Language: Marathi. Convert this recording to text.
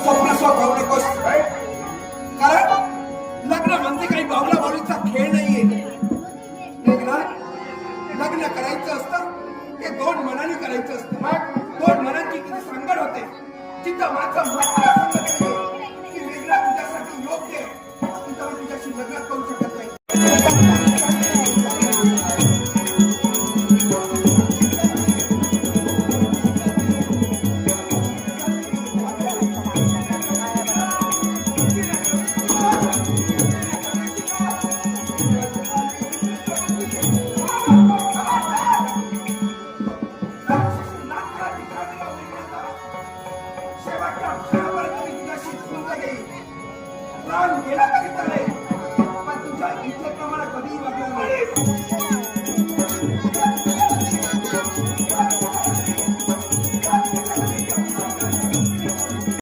स्वप्न खाऊ नकोस. कारण लग्न म्हणजे काही बावला बावलीचा खेळ नाहीये. लग्न करायचं असतं ते दोन मनाने करायचं असतं. दोन मनांची किती संगड होते. जिथं माझं मात्र संगत की वेगळा तुझ्यासाठी योग्य आहे तिथं मी तुझ्याशी लग्न करू शकत नाही. प्राण गेला कधी चालेल पण तुझ्या इच्छेप्रमाणे कधीही वागणार नाही.